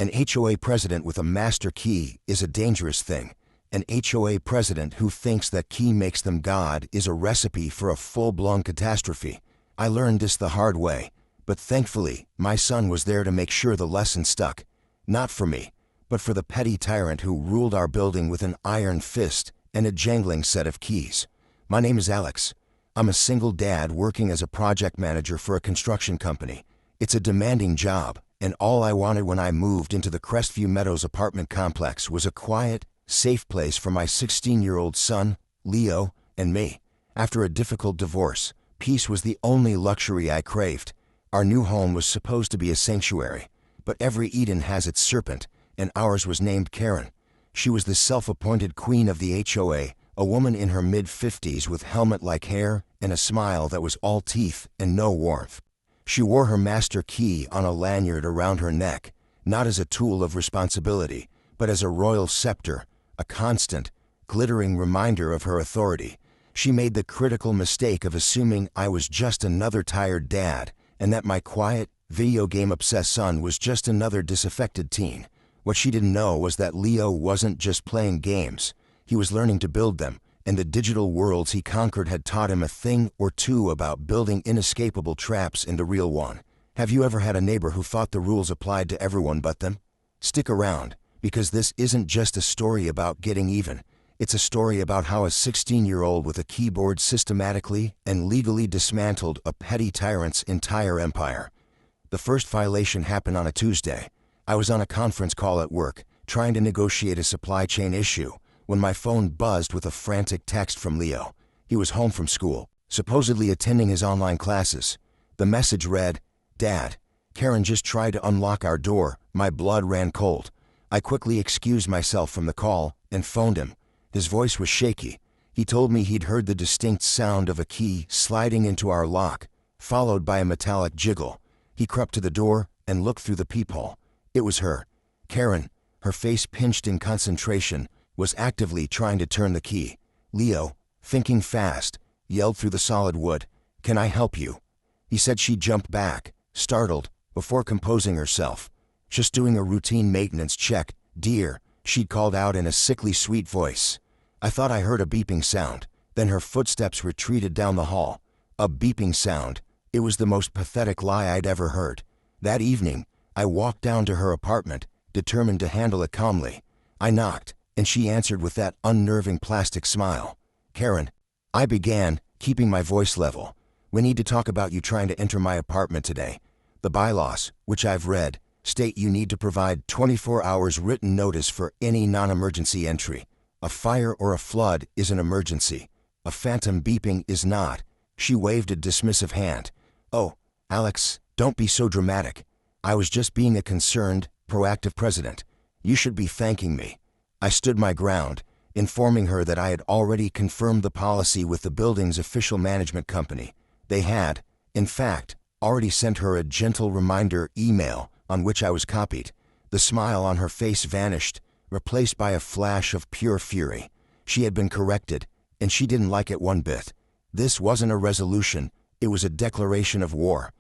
An HOA president with a master key is a dangerous thing. An HOA president who thinks that key makes them God is a recipe for a full-blown catastrophe. I learned this the hard way, but thankfully, my son was there to make sure the lesson stuck. Not for me, but for the petty tyrant who ruled our building with an iron fist and a jangling set of keys. My name is Alex. I'm a single dad working as a project manager for a construction company. It's a demanding job, and all I wanted when I moved into the Crestview Meadows apartment complex was a quiet, safe place for my 16-year-old son, Leo, and me. After a difficult divorce, peace was the only luxury I craved. Our new home was supposed to be a sanctuary, but every Eden has its serpent, and ours was named Karen. She was the self-appointed queen of the HOA, a woman in her mid-50s with helmet-like hair and a smile that was all teeth and no warmth. She wore her master key on a lanyard around her neck, not as a tool of responsibility, but as a royal scepter, a constant, glittering reminder of her authority. She made the critical mistake of assuming I was just another tired dad, and that my quiet, video game-obsessed son was just another disaffected teen. What she didn't know was that Leo wasn't just playing games. He was learning to build them, and the digital worlds he conquered had taught him a thing or two about building inescapable traps in the real one. Have you ever had a neighbor who thought the rules applied to everyone but them? Stick around, because this isn't just a story about getting even. It's a story about how a 16-year-old with a keyboard systematically and legally dismantled a petty tyrant's entire empire. The first violation happened on a Tuesday. I was on a conference call at work, trying to negotiate a supply chain issue, when my phone buzzed with a frantic text from Leo. He was home from school, supposedly attending his online classes. The message read, "Dad, Karen just tried to unlock our door." My blood ran cold. I quickly excused myself from the call and phoned him. His voice was shaky. He told me he'd heard the distinct sound of a key sliding into our lock, followed by a metallic jiggle. He crept to the door and looked through the peephole. It was her. Karen, her face pinched in concentration, was actively trying to turn the key. Leo, thinking fast, yelled through the solid wood, "Can I help you?" He said she jumped back, startled, before composing herself. "Just doing a routine maintenance check, dear," she'd called out in a sickly sweet voice. I thought I heard a beeping sound. Then her footsteps retreated down the hall. A beeping sound. It was the most pathetic lie I'd ever heard. That evening, I walked down to her apartment, determined to handle it calmly. I knocked, and she answered with that unnerving plastic smile. "Karen," I began, keeping my voice level, "we need to talk about you trying to enter my apartment today. The bylaws, which I've read, state you need to provide 24 hours written notice for any non-emergency entry. A fire or a flood is an emergency. A phantom beeping is not." She waved a dismissive hand. "Oh, Alex, don't be so dramatic. I was just being a concerned, proactive president. You should be thanking me." I stood my ground, informing her that I had already confirmed the policy with the building's official management company. They had, in fact, already sent her a gentle reminder email on which I was copied. The smile on her face vanished, replaced by a flash of pure fury. She had been corrected, and she didn't like it one bit. This wasn't a resolution, it was a declaration of war.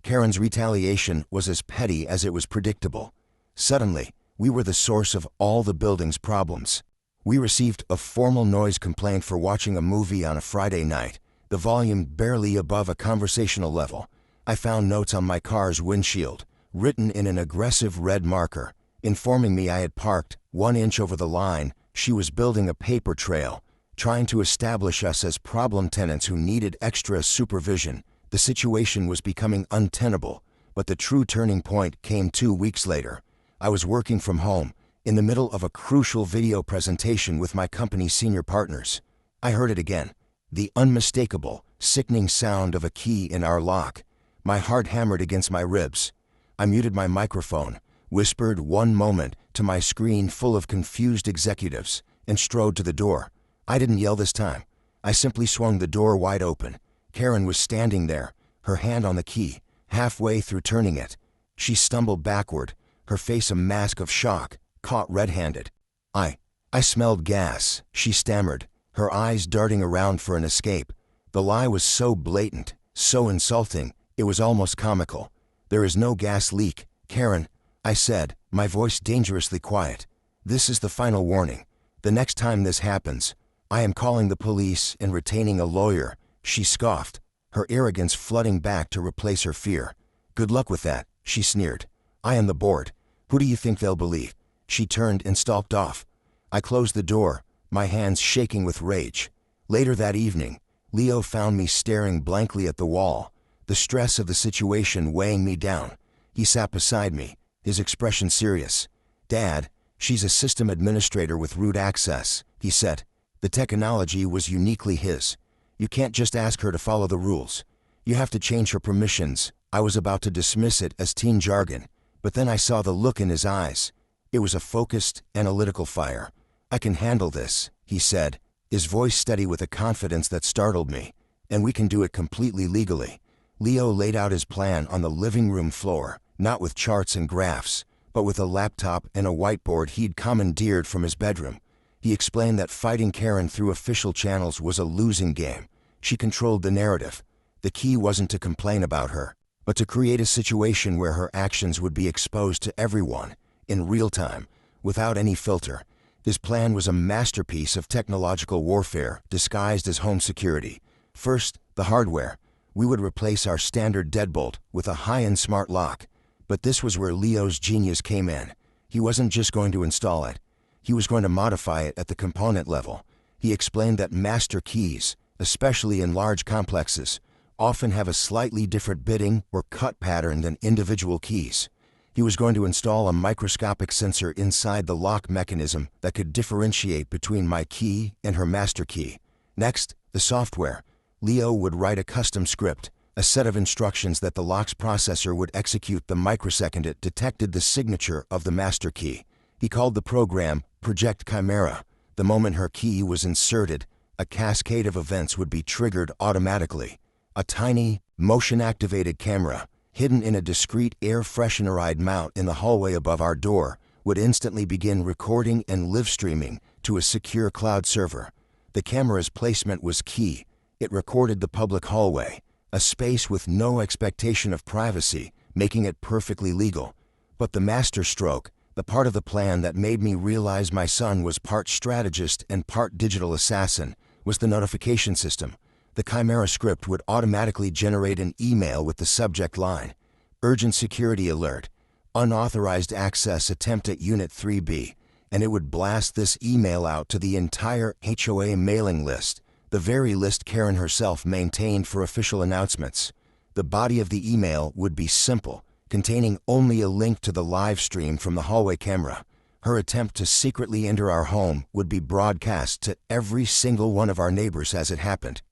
Karen's retaliation was as petty as it was predictable. Suddenly, we were the source of all the building's problems. We received a formal noise complaint for watching a movie on a Friday night, the volume barely above a conversational level. I found notes on my car's windshield, written in an aggressive red marker, informing me I had parked 1 inch over the line. She was building a paper trail, trying to establish us as problem tenants who needed extra supervision. The situation was becoming untenable, but the true turning point came 2 weeks later. I was working from home, in the middle of a crucial video presentation with my company's senior partners. I heard it again, the unmistakable, sickening sound of a key in our lock. My heart hammered against my ribs. I muted my microphone, whispered one moment to my screen full of confused executives, and strode to the door. I didn't yell this time. I simply swung the door wide open. Karen was standing there, her hand on the key, halfway through turning it. She stumbled backward, her face a mask of shock, caught red-handed. I smelled gas," she stammered, her eyes darting around for an escape. The lie was so blatant, so insulting, it was almost comical. "There is no gas leak, Karen." I said, my voice dangerously quiet. This is the final warning. The next time this happens, I am calling the police and retaining a lawyer. She scoffed, her arrogance flooding back to replace her fear. Good luck with that, she sneered. I am the board. Who do you think they'll believe? She turned and stalked off. I closed the door, my hands shaking with rage. Later that evening, Leo found me staring blankly at the wall, the stress of the situation weighing me down. He sat beside me, his expression serious. Dad, she's a system administrator with root access, he said. The technology was uniquely his. You can't just ask her to follow the rules. You have to change her permissions. I was about to dismiss it as teen jargon, but then I saw the look in his eyes. It was a focused, analytical fire. I can handle this, he said, his voice steady with a confidence that startled me. And we can do it completely legally. Leo laid out his plan on the living room floor, not with charts and graphs, but with a laptop and a whiteboard he'd commandeered from his bedroom. He explained that fighting Karen through official channels was a losing game. She controlled the narrative. The key wasn't to complain about her, but to create a situation where her actions would be exposed to everyone, in real time, without any filter. His plan was a masterpiece of technological warfare disguised as home security. First, the hardware. We would replace our standard deadbolt with a high-end smart lock. But this was where Leo's genius came in. He wasn't just going to install it. He was going to modify it at the component level. He explained that master keys, especially in large complexes, often have a slightly different bitting or cut pattern than individual keys. He was going to install a microscopic sensor inside the lock mechanism that could differentiate between my key and her master key. Next, the software. Leo would write a custom script, a set of instructions that the lock's processor would execute the microsecond it detected the signature of the master key. He called the program Project Chimera. The moment her key was inserted, a cascade of events would be triggered automatically. A tiny, motion-activated camera, hidden in a discreet air freshener-eyed mount in the hallway above our door, would instantly begin recording and live streaming to a secure cloud server. The camera's placement was key. It recorded the public hallway, a space with no expectation of privacy, making it perfectly legal. But the master stroke, the part of the plan that made me realize my son was part strategist and part digital assassin, was the notification system. The Chimera script would automatically generate an email with the subject line, "Urgent Security Alert, Unauthorized Access Attempt at Unit 3B," and it would blast this email out to the entire HOA mailing list, the very list Karen herself maintained for official announcements. The body of the email would be simple, containing only a link to the live stream from the hallway camera. Her attempt to secretly enter our home would be broadcast to every single one of our neighbors as it happened.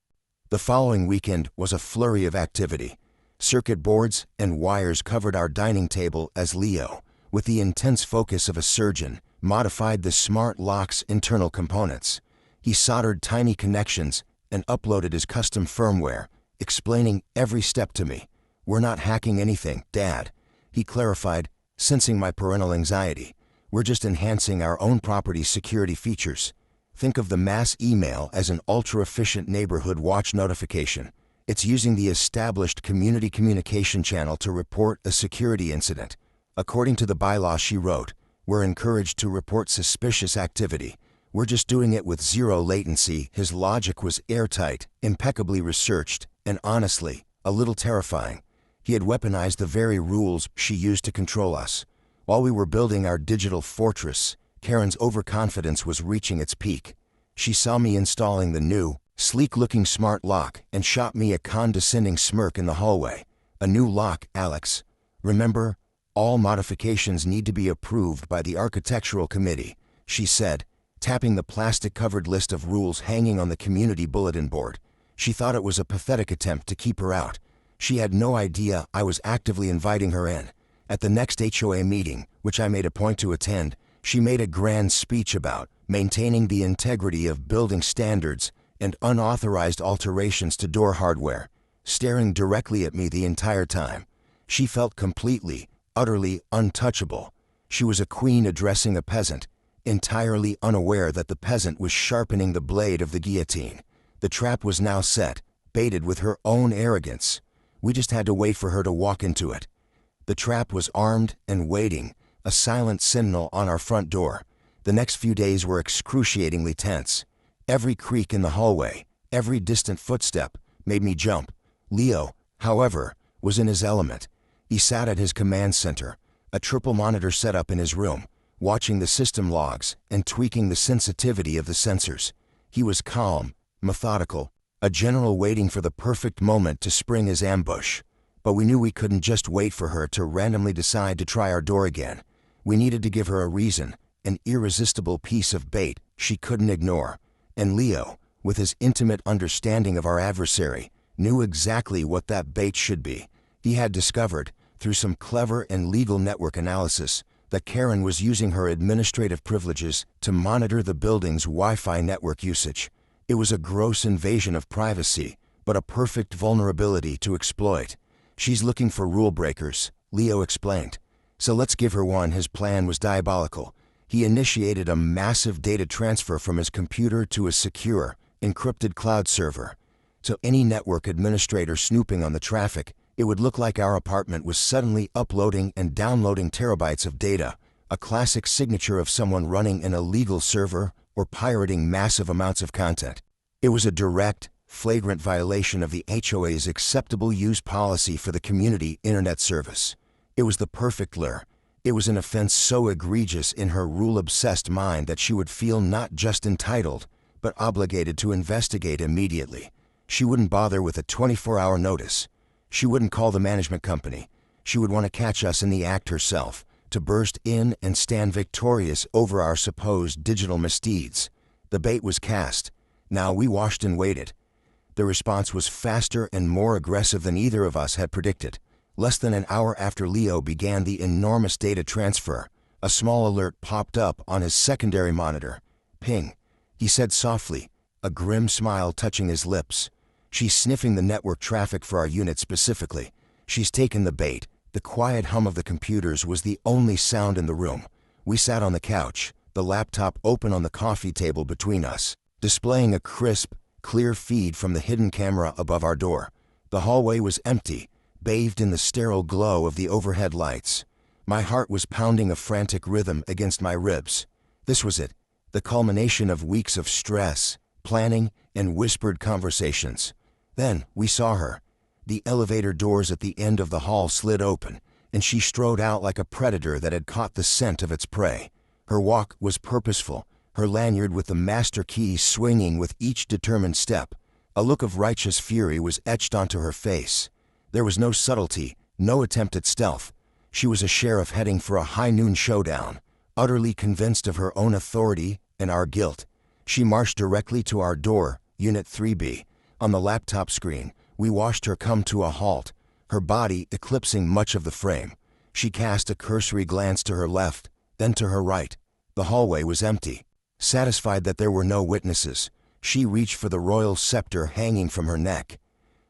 The following weekend was a flurry of activity. Circuit boards and wires covered our dining table as Leo, with the intense focus of a surgeon, modified the smart lock's internal components. He soldered tiny connections and uploaded his custom firmware, explaining every step to me. "We're not hacking anything, Dad," he clarified, sensing my parental anxiety. "We're just enhancing our own property's security features. Think of the mass email as an ultra-efficient neighborhood watch notification. It's using the established community communication channel to report a security incident. According to the bylaw she wrote, we're encouraged to report suspicious activity. We're just doing it with zero latency." His logic was airtight, impeccably researched, and honestly, a little terrifying. He had weaponized the very rules she used to control us. While we were building our digital fortress, Karen's overconfidence was reaching its peak. She saw me installing the new, sleek-looking smart lock and shot me a condescending smirk in the hallway. "A new lock, Alex. Remember, all modifications need to be approved by the architectural committee," she said, tapping the plastic-covered list of rules hanging on the community bulletin board. She thought it was a pathetic attempt to keep her out. She had no idea I was actively inviting her in. At the next HOA meeting, which I made a point to attend, she made a grand speech about maintaining the integrity of building standards and unauthorized alterations to door hardware, staring directly at me the entire time. She felt completely, utterly untouchable. She was a queen addressing a peasant, entirely unaware that the peasant was sharpening the blade of the guillotine. The trap was now set, baited with her own arrogance. We just had to wait for her to walk into it. The trap was armed and waiting, a silent sentinel on our front door. The next few days were excruciatingly tense. Every creak in the hallway, every distant footstep, made me jump. Leo, however, was in his element. He sat at his command center, a triple monitor setup in his room, watching the system logs and tweaking the sensitivity of the sensors. He was calm, methodical, a general waiting for the perfect moment to spring his ambush. But we knew we couldn't just wait for her to randomly decide to try our door again. We needed to give her a reason, an irresistible piece of bait she couldn't ignore. And Leo, with his intimate understanding of our adversary, knew exactly what that bait should be. He had discovered, through some clever and legal network analysis, that Karen was using her administrative privileges to monitor the building's Wi-Fi network usage. It was a gross invasion of privacy, but a perfect vulnerability to exploit. "She's looking for rule breakers," Leo explained. "So let's give her one." His plan was diabolical. He initiated a massive data transfer from his computer to a secure, encrypted cloud server. So any network administrator snooping on the traffic, it would look like our apartment was suddenly uploading and downloading terabytes of data, a classic signature of someone running an illegal server or pirating massive amounts of content. It was a direct, flagrant violation of the HOA's acceptable use policy for the community internet service. It was the perfect lure. It was an offense so egregious in her rule-obsessed mind that she would feel not just entitled, but obligated to investigate immediately. She wouldn't bother with a 24-hour notice. She wouldn't call the management company. She would want to catch us in the act herself, to burst in and stand victorious over our supposed digital misdeeds. The bait was cast. Now we watched and waited. The response was faster and more aggressive than either of us had predicted. Less than an hour after Leo began the enormous data transfer, a small alert popped up on his secondary monitor. "Ping," he said softly, a grim smile touching his lips. "She's sniffing the network traffic for our unit specifically. She's taken the bait." The quiet hum of the computers was the only sound in the room. We sat on the couch, the laptop open on the coffee table between us, displaying a crisp, clear feed from the hidden camera above our door. The hallway was empty, bathed in the sterile glow of the overhead lights. My heart was pounding a frantic rhythm against my ribs. This was it, the culmination of weeks of stress, planning, and whispered conversations. Then we saw her. The elevator doors at the end of the hall slid open, and she strode out like a predator that had caught the scent of its prey. Her walk was purposeful, her lanyard with the master key swinging with each determined step. A look of righteous fury was etched onto her face. There was no subtlety, no attempt at stealth. She was a sheriff heading for a high-noon showdown, utterly convinced of her own authority and our guilt. She marched directly to our door, Unit 3B. On the laptop screen, we watched her come to a halt, her body eclipsing much of the frame. She cast a cursory glance to her left, then to her right. The hallway was empty. Satisfied that there were no witnesses, she reached for the royal scepter hanging from her neck.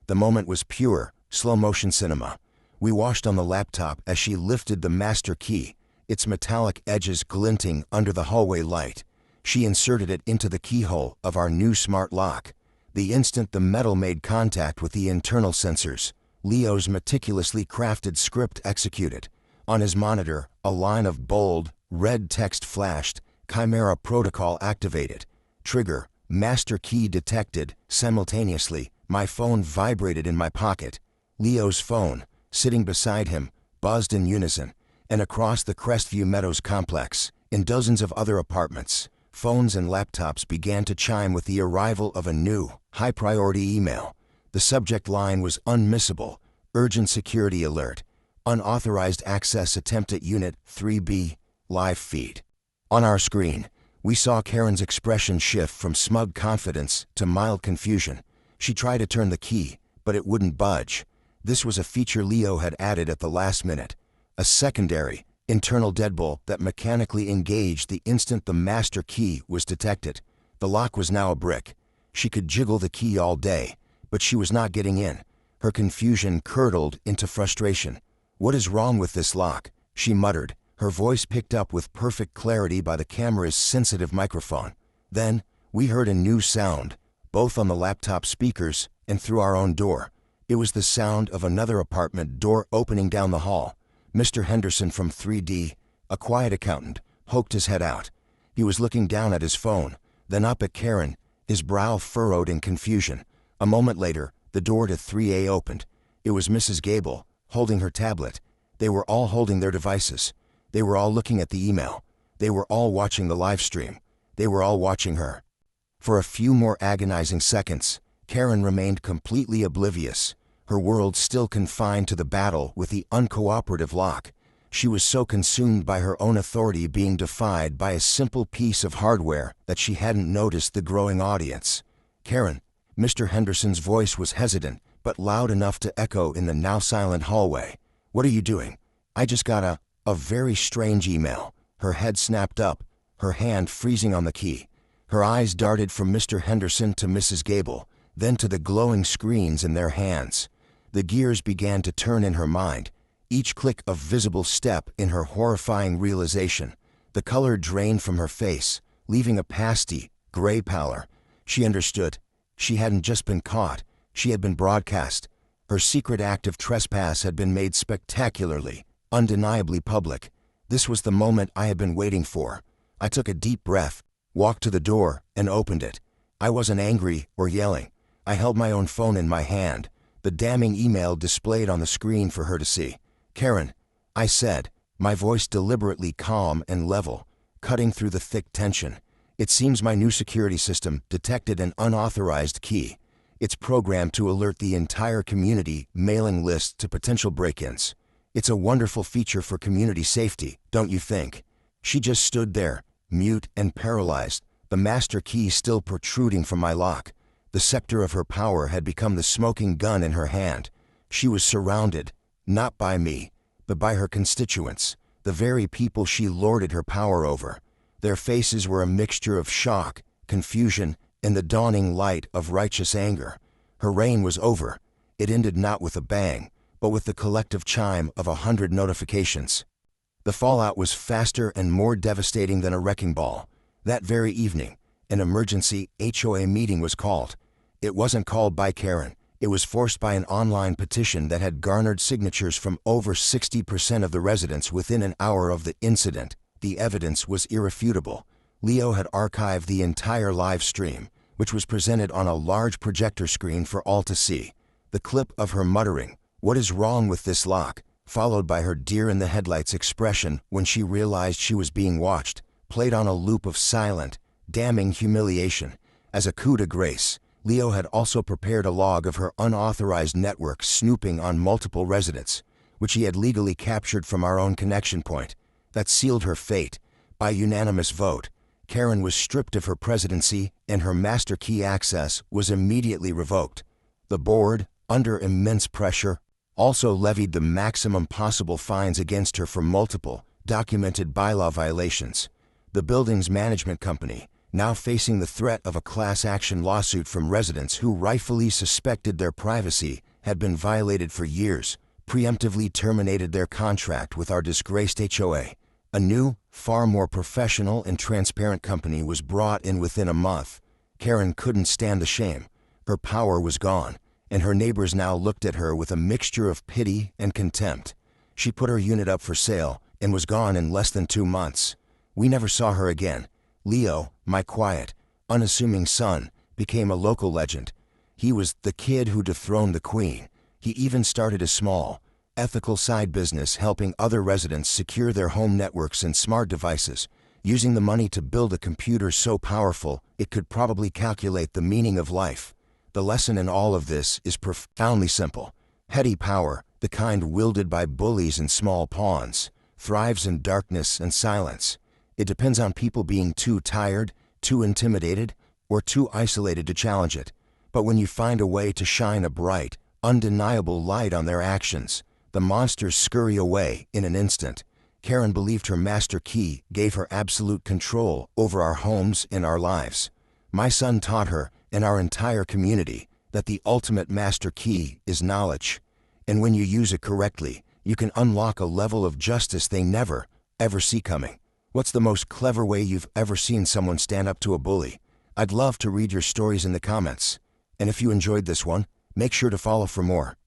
The moment was pure, slow-motion cinema. We watched on the laptop as she lifted the master key, its metallic edges glinting under the hallway light. She inserted it into the keyhole of our new smart lock. The instant the metal made contact with the internal sensors, Leo's meticulously crafted script executed. On his monitor, a line of bold, red text flashed, Chimera protocol activated. Trigger, master key detected. Simultaneously, my phone vibrated in my pocket. Leo's phone, sitting beside him, buzzed in unison, and across the Crestview Meadows complex, in dozens of other apartments, phones and laptops began to chime with the arrival of a new, high-priority email. The subject line was unmissable: urgent security alert, unauthorized access attempt at Unit 3B, live feed. On our screen, we saw Karen's expression shift from smug confidence to mild confusion. She tried to turn the key, but it wouldn't budge. This was a feature Leo had added at the last minute, a secondary, internal deadbolt that mechanically engaged the instant the master key was detected. The lock was now a brick. She could jiggle the key all day, but she was not getting in. Her confusion curdled into frustration. "What is wrong with this lock?" she muttered, her voice picked up with perfect clarity by the camera's sensitive microphone. Then, we heard a new sound, both on the laptop speakers and through our own door. It was the sound of another apartment door opening down the hall. "Mr. Henderson from 3D, a quiet accountant, poked his head out. He was looking down at his phone, then up at Karen, his brow furrowed in confusion. A moment later, the door to 3A opened. It was Mrs. Gable, holding her tablet. They were all holding their devices. They were all looking at the email. They were all watching the live stream. They were all watching her. For a few more agonizing seconds, Karen remained completely oblivious, her world still confined to the battle with the uncooperative lock. She was so consumed by her own authority being defied by a simple piece of hardware that she hadn't noticed the growing audience. "Karen," Mr. Henderson's voice was hesitant, but loud enough to echo in the now silent hallway. "What are you doing?" "I just got a very strange email." Her head snapped up, her hand freezing on the key. Her eyes darted from Mr. Henderson to Mrs. Gable, then to the glowing screens in their hands. The gears began to turn in her mind, each click a visible step in her horrifying realization. The color drained from her face, leaving a pasty, gray pallor. She understood. She hadn't just been caught, she had been broadcast. Her secret act of trespass had been made spectacularly, undeniably public. This was the moment I had been waiting for. I took a deep breath, walked to the door, and opened it. I wasn't angry or yelling. I held my own phone in my hand, the damning email displayed on the screen for her to see. "Karen," I said, my voice deliberately calm and level, cutting through the thick tension. "It seems my new security system detected an unauthorized key. It's programmed to alert the entire community mailing list to potential break-ins. It's a wonderful feature for community safety, don't you think?" She just stood there, mute and paralyzed, the master key still protruding from my lock. The scepter of her power had become the smoking gun in her hand. She was surrounded, not by me, but by her constituents, the very people she lorded her power over. Their faces were a mixture of shock, confusion, and the dawning light of righteous anger. Her reign was over. It ended not with a bang, but with the collective chime of 100 notifications. The fallout was faster and more devastating than a wrecking ball. That very evening, an emergency HOA meeting was called. It wasn't called by Karen. It was forced by an online petition that had garnered signatures from over 60% of the residents within an hour of the incident. The evidence was irrefutable. Leo had archived the entire live stream, which was presented on a large projector screen for all to see. The clip of her muttering, "What is wrong with this lock?" followed by her deer-in-the-headlights expression when she realized she was being watched, played on a loop of silent, damning humiliation. As a coup de grace, Leo had also prepared a log of her unauthorized network snooping on multiple residents, which he had legally captured from our own connection point. That sealed her fate. By unanimous vote, Karen was stripped of her presidency and her master key access was immediately revoked. The board, under immense pressure, also levied the maximum possible fines against her for multiple, documented bylaw violations. The building's management company, now facing the threat of a class action lawsuit from residents who rightfully suspected their privacy had been violated for years, preemptively terminated their contract with our disgraced HOA. A new, far more professional and transparent company was brought in within a month. Karen couldn't stand the shame. Her power was gone, and her neighbors now looked at her with a mixture of pity and contempt. She put her unit up for sale and was gone in less than 2 months. We never saw her again. Leo, my quiet, unassuming son, became a local legend. He was the kid who dethroned the queen. He even started a small, ethical side business helping other residents secure their home networks and smart devices, using the money to build a computer so powerful it could probably calculate the meaning of life. The lesson in all of this is profoundly simple. Petty power, the kind wielded by bullies and small pawns, thrives in darkness and silence. It depends on people being too tired, too intimidated, or too isolated to challenge it. But when you find a way to shine a bright, undeniable light on their actions, the monsters scurry away in an instant. Karen believed her master key gave her absolute control over our homes and our lives. My son taught her, and our entire community, that the ultimate master key is knowledge. And when you use it correctly, you can unlock a level of justice they never, ever see coming. What's the most clever way you've ever seen someone stand up to a bully? I'd love to read your stories in the comments. And if you enjoyed this one, make sure to follow for more.